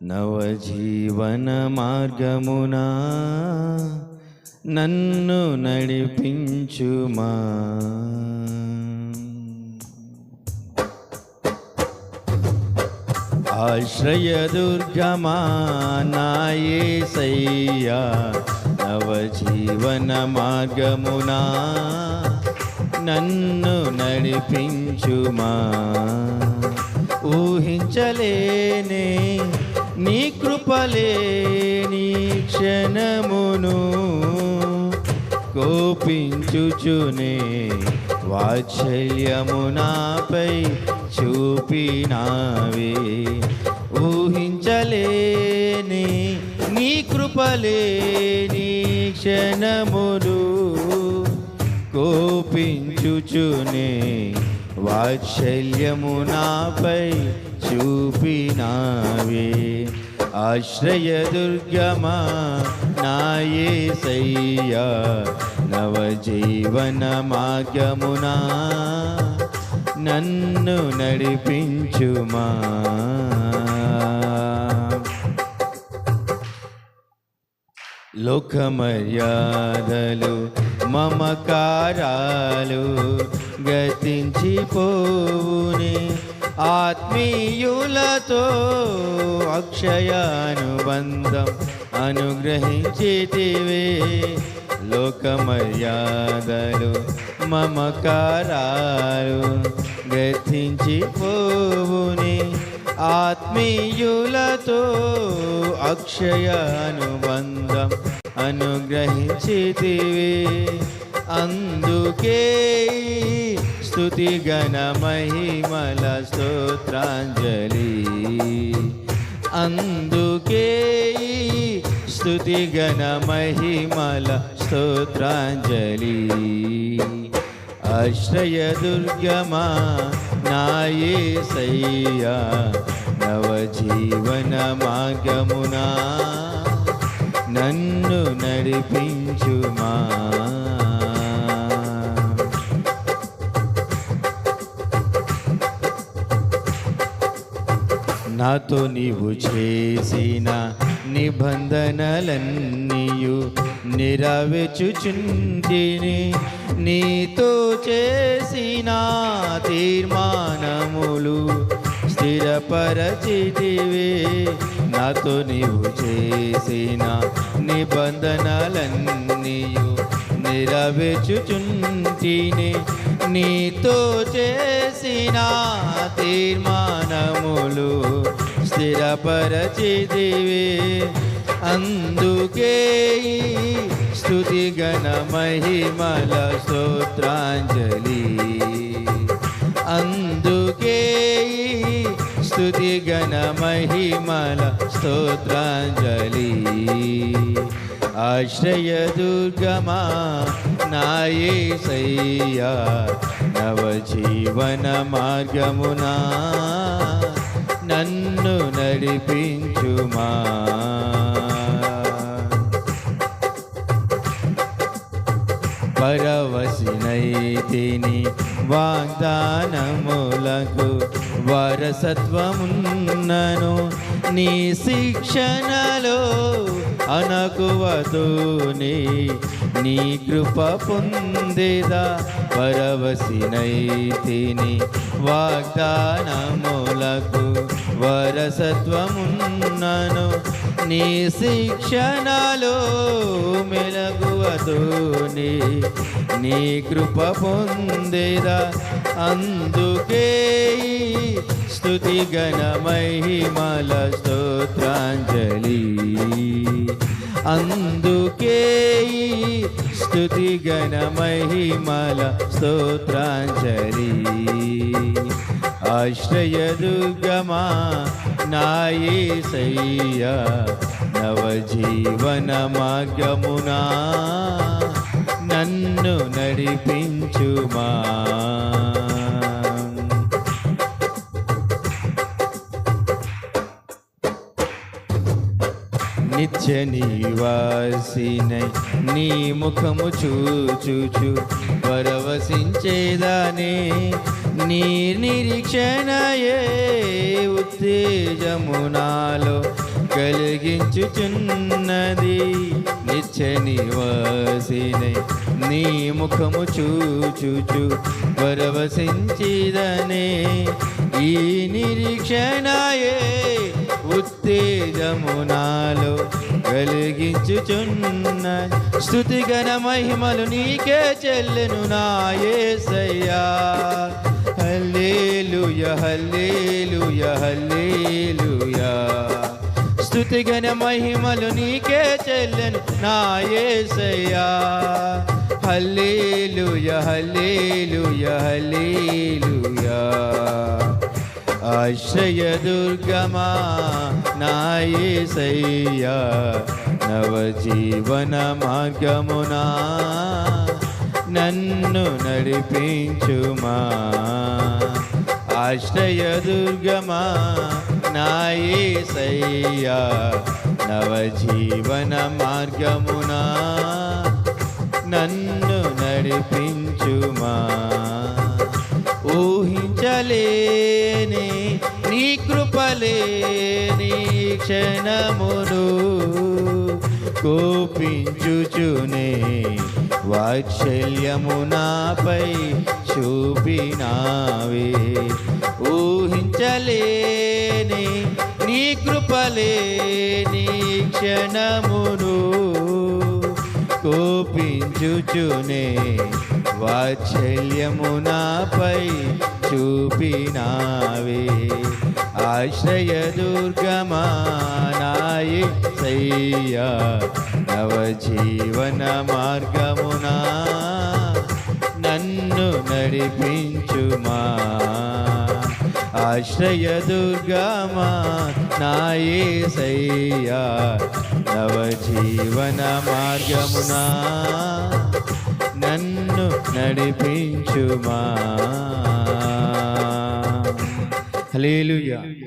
నవజీవన మార్గమునా నన్ను నడిపించుమా. ఆశ్రయదుర్గమా నా యేసయ్యా, నవజీవన మార్గమునా నన్ను నడిపించుమా. ఊహించలేనే నీ కృపలేని క్షణమును, కోపించుచునే వాత్సల్యము నాపై చూపినావే. ఊహించలేని నీ కృపలేని క్షణములు, కోపించుచునే వాత్సల్యము నాపై చూపినావే. ఆశ్రయదుర్గమా నా యేసయ్యా, నవజీవన మార్గమునా నన్ను నడిపించుమా. లోకమర్యాదలు మమకారాలు గతించిపోవునే, ఆత్మీయులతో అక్షయానుబంధం అనుగ్రహించితివే. లోకమర్యాదలు మమకారాలు గతించిపోవునే, ఆత్మీయులతో అక్షయానుబంధం అనుగ్రహించితివే. అందుకే స్తుతి గణ మహిమల స్తోత్రాంజలి, అందుకే స్తుతి గణ మహిమల స్తోత్రాంజలి. ఆశ్రయదుర్గమా నా యేసయ్యా, నవజీవన మార్గమునా నన్ను నడిపించుమా. నాతో నీవు చేసిన నిబంధనలన్నీయు నెరవేర్చుచుంటిని, నీతో చేసిన తీర్మానములు స్థిరపరచితివే. నాతో నీవు చేసిన నిబంధనలన్నీయు నెరవేర్చుచుంటిని, నీతో చేసిన తీర్మానములు స్థిరపరచితివే. అందుకే స్తుతి గణ మహిమల స్తోత్రాంజలి, అందుకే స్తుతి గణ మహిమల స్తోత్రాంజలి. ఆశ్రయదుర్గమా నా యేసయ్యా, నవజీవన మార్గమునా నన్ను నడిపించుమా. పరవశినైతిని వాగ్దానములకు వారసత్వమున్నను, నీ శిక్షణలో అనకువతోనే నీ కృప పొందేదా. పరవశినైతిని వాగ్దానములకు వారసత్వమున్నను, నీ శిక్షణలో మెలగువతోనే నీ కృప పొందేదా. అందుకే స్తుతి గణ మహిమల స్తోత్రాంజలి, అందుకే స్తుతి గణ మహిమల స్తోత్రాంజలి. ఆశ్రయదుర్గమా నా యేసయ్యా, నవజీవన మార్గమునా నన్ను నడిపించుమా. నిత్య నివాసినై నీ ముఖము చూచుచు పరవశించేదానే, నీ నిరీక్షణయే ఉత్తేజము నాలో కలిగించుచున్నది. నిత్య నివాసినై నీ ముఖము చూచుచు పరవశించిదనే. ఈ నిరీక్షణయే ఉత్తేజము నాలో కలిగించుచున్న. స్తుతి ఘన మహిమలు నీకే చెల్లెను నా యేసయ్యా. హల్లెలూయా హల్లెలూయా హల్లెలూయా. స్తుతి ఘన మహిమలు నీకే చెల్లెను నా యేసయ్యా. హల్లెలూయా హల్లెలూయా హల్లెలూయా. ఆశ్రయ దుర్గమా నా యేసయ్యా. నవజీవన మార్గమునా నన్ను నడిపించుమా. ఆశ్రయ దుర్గమా నా యేసయ్యా. నవజీవన మార్గమునా నన్ను నడిపించుమా. ఊహించలేని నీ కృపలేని క్షణమును కోపించుచునే వాత్సల్యము నాపై చూపినావే. ఊహించలేని నీ కృపలేని క్షణమును కోపించుచునే వాత్సల్యము నాపై చూపినావే. ఆశ్రయ దుర్గమా నా యేసయ్యా. నవజీవన మార్గమునా నన్ను నడిపించుమా. ఆశ్రయ దుర్గమా నా యేసయ్యా. నవజీవన మార్గమునా నన్ను నడిపించుమా. హల్లెలూయా.